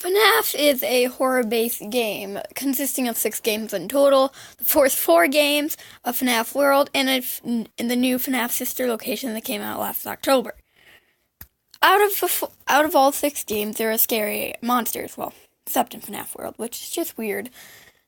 FNAF is a horror-based game consisting of 6 games in total. The first 4 games, a FNAF World, and in the new FNAF sister location that came out last October. Out of all 6 games, there are scary monsters. Well, except in FNAF World, which is just weird.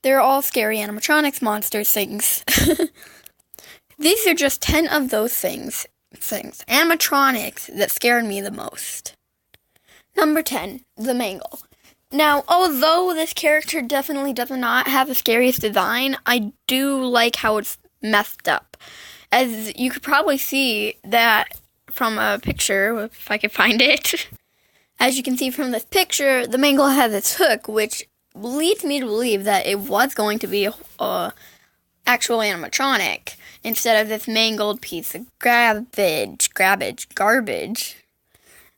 They're all scary animatronics, monsters, things. These are just 10 of those things, animatronics, that scared me the most. Number 10, the Mangle. Now, although this character definitely does not have the scariest design, I do like how it's messed up. As you could probably see that from a picture, if I could find it. As you can see from this picture, the Mangle has its hook, which leads me to believe that it was going to be a actual animatronic, instead of this mangled piece of garbage.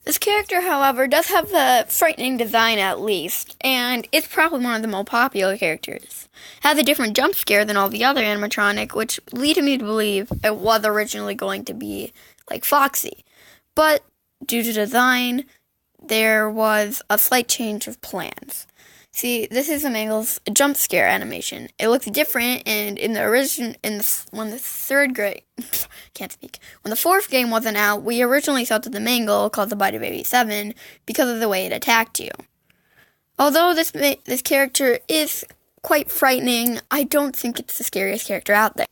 This character, however, does have a frightening design at least, and it's probably one of the more popular characters. It has a different jump scare than all the other animatronic, which leads me to believe it was originally going to be like Foxy. But due to design, there was a slight change of plans. See, this is the Mangle's jump scare animation. It looks different, and when the fourth game wasn't out, we originally thought that the Mangle, called the Bite of 87, because of the way it attacked you. Although this character is quite frightening, I don't think it's the scariest character out there.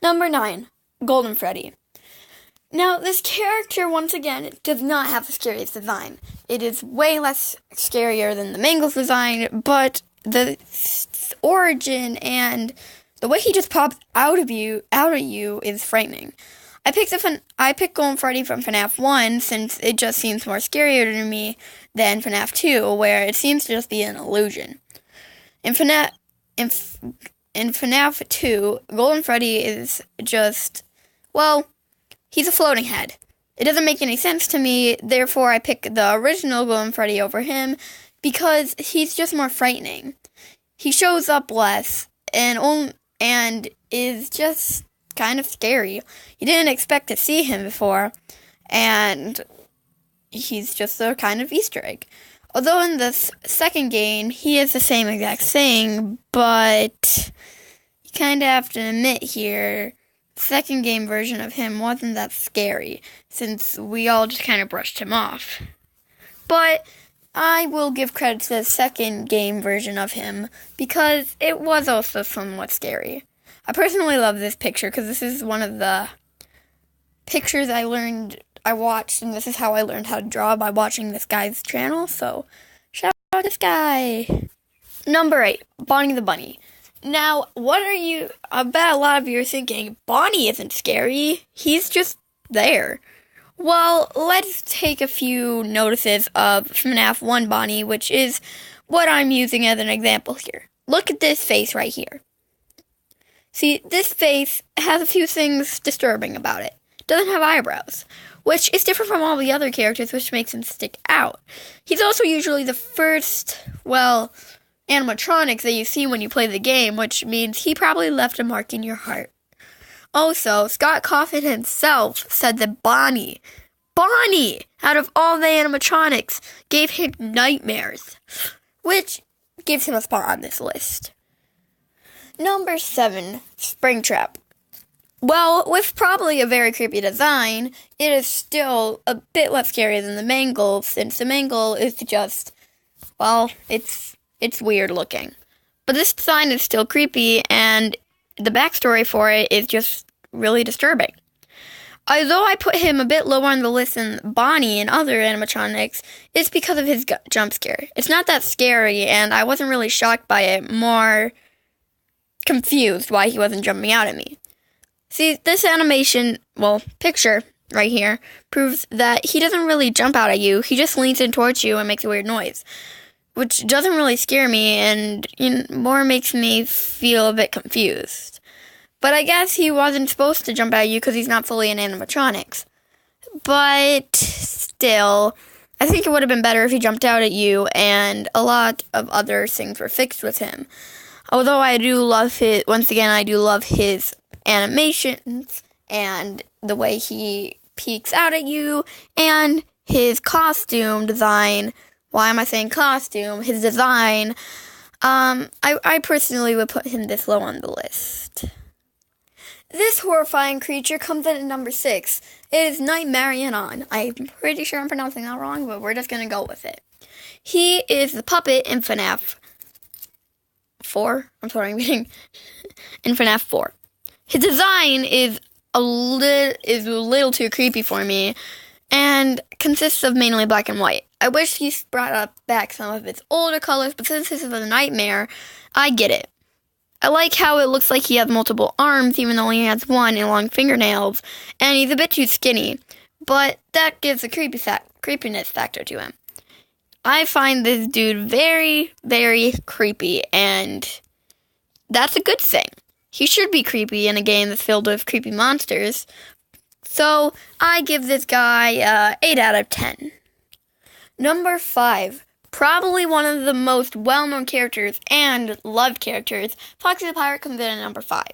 Number 9, Golden Freddy. Now, this character, once again, does not have the scariest design. It is way less scarier than the Mangle's design, but the origin and the way he just pops out at you is frightening. I picked Golden Freddy from FNAF 1 since it just seems more scarier to me than FNAF 2, where it seems to just be an illusion. In FNAF 2, Golden Freddy is just, well, he's a floating head. It doesn't make any sense to me, therefore I pick the original Golden Freddy over him, because he's just more frightening. He shows up less, and is just kind of scary. You didn't expect to see him before, and he's just a kind of Easter egg. Although in the second game, he is the same exact thing, but you kind of have to admit here, second game version of him wasn't that scary, since we all just kind of brushed him off. But I will give credit to the second game version of him, because it was also somewhat scary. I personally love this picture, because this is one of the pictures I watched, and this is how I learned how to draw, by watching this guy's channel, so shout out this guy. Number 8, Bonnie the Bunny. Now, I bet a lot of you are thinking, Bonnie isn't scary, he's just there. Well, let's take a few notices of FNAF 1 Bonnie, which is what I'm using as an example here. Look at this face right here. See, this face has a few things disturbing about it. It doesn't have eyebrows, which is different from all the other characters, which makes him stick out. He's also usually the first, animatronics that you see when you play the game, which means he probably left a mark in your heart. Also, Scott Cawthon himself said that Bonnie, out of all the animatronics, gave him nightmares, which gives him a spot on this list. Number 7, Springtrap. Well, with probably a very creepy design, it is still a bit less scary than the Mangle, since the Mangle is just, it's weird looking. But this design is still creepy, and the backstory for it is just really disturbing. Although I put him a bit lower on the list than Bonnie and other animatronics, it's because of his jump scare. It's not that scary, and I wasn't really shocked by it, more confused why he wasn't jumping out at me. See, this picture right here proves that he doesn't really jump out at you, he just leans in towards you and makes a weird noise, which doesn't really scare me and more makes me feel a bit confused. But I guess he wasn't supposed to jump at you because he's not fully in animatronics. But still, I think it would have been better if he jumped out at you, and a lot of other things were fixed with him. Although I do love his animations and the way he peeks out at you, and his costume design Why am I saying costume? His design. I personally would put him this low on the list. This horrifying creature comes in at number 6. It is Nightmare On. I'm pretty sure I'm pronouncing that wrong, but we're just going to go with it. He is the puppet in fnaf 4. I'm sorry, I'm reading in fnaf 4. His design is a little too creepy for me and consists of mainly black and white. I wish he brought back some of its older colors, but since this is a nightmare, I get it. I like how it looks like he has multiple arms, even though he has one and long fingernails, and he's a bit too skinny, but that gives a creepiness factor to him. I find this dude very, very creepy, and that's a good thing. He should be creepy in a game that's filled with creepy monsters. So, I give this guy 8 out of 10. Number 5. Probably one of the most well-known characters and loved characters, Foxy the Pirate comes in at number 5.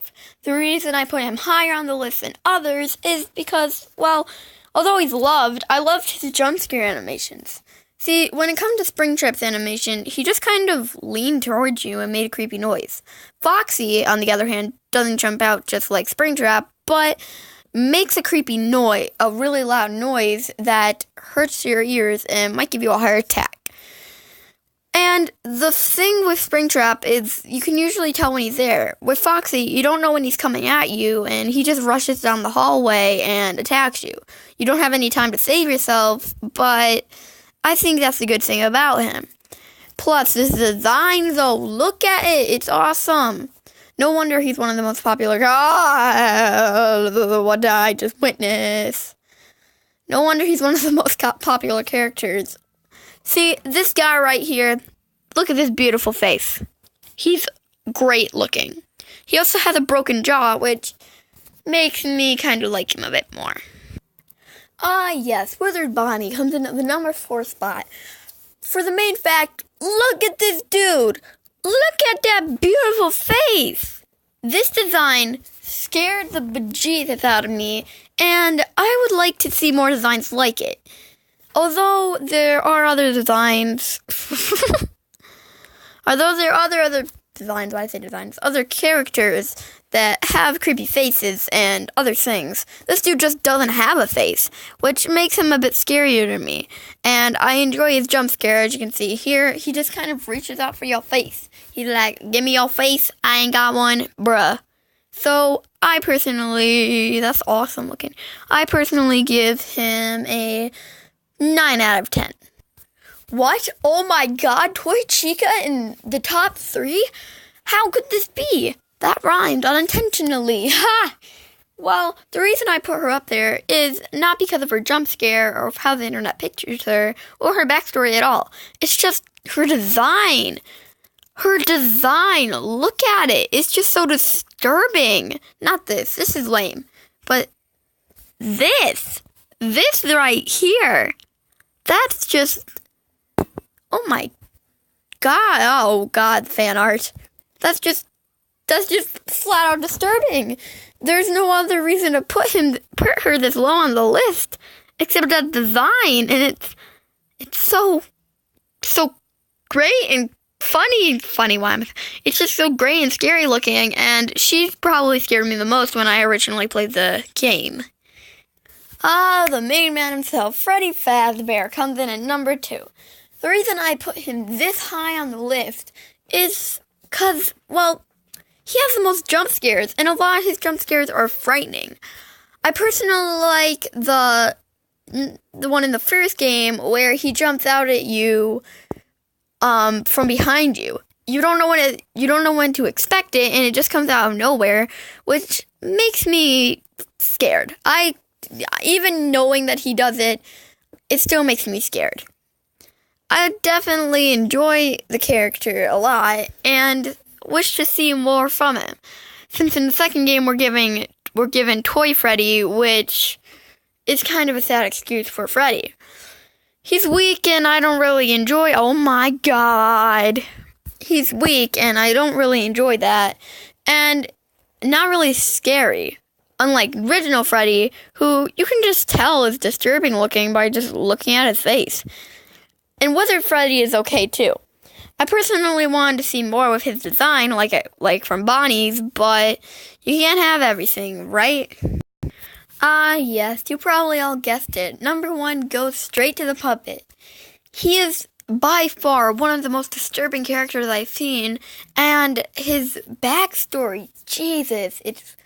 The reason I put him higher on the list than others is because, well, although he's loved, I loved his jump scare animations. See, when it comes to Springtrap's animation, he just kind of leaned towards you and made a creepy noise. Foxy, on the other hand, doesn't jump out just like Springtrap, but makes a creepy noise, a really loud noise that hurts your ears and might give you a heart attack. And the thing with Springtrap is you can usually tell when he's there. With Foxy, you don't know when he's coming at you, and he just rushes down the hallway and attacks you. You don't have any time to save yourself, but I think that's the good thing about him. Plus, this design, though, look at it. It's awesome. No wonder he's one of the most popular. What did I just witness? No wonder he's one of the most popular characters. See, this guy right here, look at this beautiful face. He's great looking. He also has a broken jaw, which makes me kind of like him a bit more. Yes, Wizard Bonnie comes in at the number 4 spot. For the main fact, look at this dude. Look at that beautiful face. This design scared the bejesus out of me, and I would like to see more designs like it. Although there are other designs, other characters that have creepy faces and other things, this dude just doesn't have a face, which makes him a bit scarier to me. And I enjoy his jump scare, as you can see here. He just kind of reaches out for your face. He's like, give me your face, I ain't got one, bruh. So, that's awesome looking. I personally give him a 9 out of 10. What? Oh my god, Toy Chica in the top 3? How could this be? That rhymed unintentionally. Ha! Well, the reason I put her up there is not because of her jump scare or of how the internet pictures her or her backstory at all. It's just her design. Her design. Look at it. It's just so disturbing. Not this. This is lame. But this right here. That's just, oh my god, fan art. That's just flat out disturbing. There's no other reason to put her this low on the list, except that design, and it's so great and funny, it's just so great and scary looking, and she probably scared me the most when I originally played the game. The main man himself, Freddy Fazbear, comes in at number 2. The reason I put him this high on the list is because, well, he has the most jump scares, and a lot of his jump scares are frightening. I personally like the one in the first game where he jumps out at you from behind you. You don't know when to expect it, and it just comes out of nowhere, which makes me scared. Even knowing that he does it, it still makes me scared. I definitely enjoy the character a lot and wish to see more from him. Since in the second game we're given Toy Freddy, which is kind of a sad excuse for Freddy. He's weak and I don't really enjoy. Oh my god. He's weak and I don't really enjoy that. And not really scary. Unlike original Freddy, who you can just tell is disturbing looking by just looking at his face. And Wizard Freddy is okay too. I personally wanted to see more with his design, like from Bonnie's, but you can't have everything, right? Yes, you probably all guessed it. Number 1 goes straight to the puppet. He is by far one of the most disturbing characters I've seen, and his backstory, Jesus, it's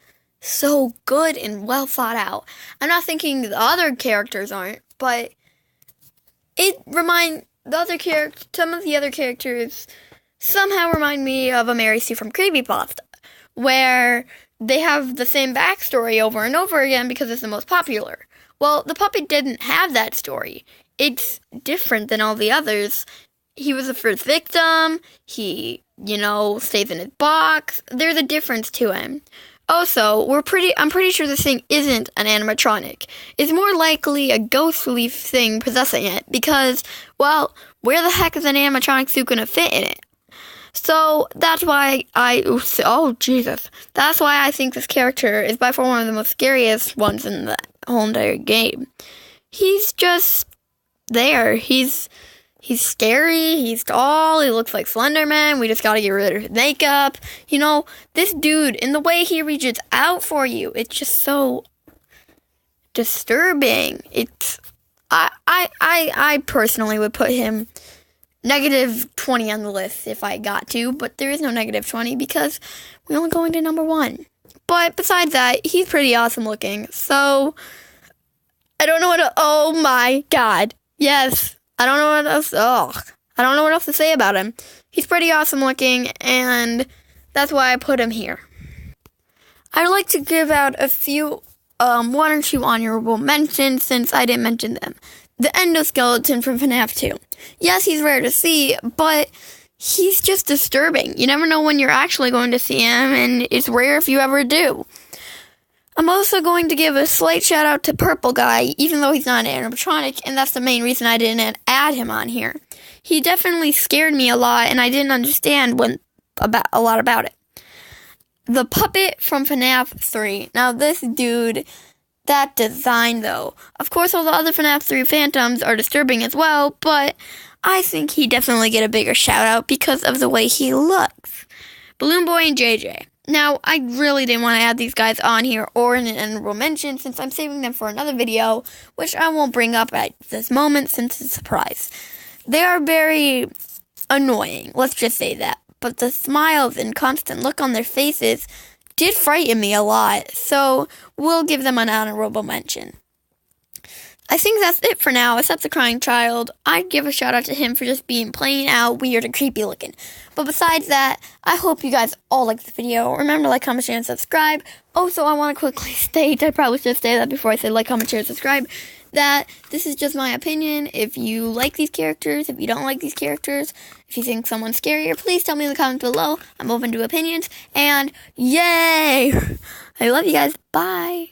so good and well thought out. I'm not thinking the other characters aren't, but some of the other characters somehow remind me of a Mary Sue from Creepypasta, where they have the same backstory over and over again because it's the most popular. Well, the puppet didn't have that story. It's different than all the others. He was the first victim. He, stays in his box. There's a difference to him. Also, I'm pretty sure this thing isn't an animatronic. It's more likely a ghostly thing possessing it because, well, where the heck is an animatronic suit gonna fit in it? So that's why that's why I think this character is by far one of the most scariest ones in the whole entire game. He's just there. He's scary, he's tall, he looks like Slender Man, we just gotta get rid of his makeup. This dude, and the way he reaches out for you, it's just so disturbing. I personally would put him -20 on the list if I got to, but there is no -20 because we're only going to number 1. But besides that, he's pretty awesome looking, so I don't know oh my god, yes. I don't know what else to say about him. He's pretty awesome looking, and that's why I put him here. I'd like to give out a few, 1 or 2 honorable mentions since I didn't mention them. The endoskeleton from FNAF 2. Yes, he's rare to see, but he's just disturbing. You never know when you're actually going to see him, and it's rare if you ever do. I'm also going to give a slight shout out to Purple Guy, even though he's not an animatronic, and that's the main reason I didn't add him on here. He definitely scared me a lot, and I didn't understand a lot about it. The puppet from FNAF 3. Now this dude, that design though. Of course all the other FNAF 3 Phantoms are disturbing as well, but I think he definitely get a bigger shout out because of the way he looks. Balloon Boy and JJ. Now, I really didn't want to add these guys on here or in an honorable mention since I'm saving them for another video, which I won't bring up at this moment since it's a surprise. They are very annoying, let's just say that. But the smiles and constant look on their faces did frighten me a lot, so we'll give them an honorable mention. I think that's it for now, except the crying child. I'd give a shout out to him for just being plain out weird and creepy looking. But besides that, I hope you guys all liked the video. Remember to like, comment, share, and subscribe. Also, I want to quickly state, I probably should say that before I say like, comment, share, and subscribe, that this is just my opinion. If you like these characters, if you don't like these characters, if you think someone's scarier, please tell me in the comments below. I'm open to opinions. And yay! I love you guys. Bye.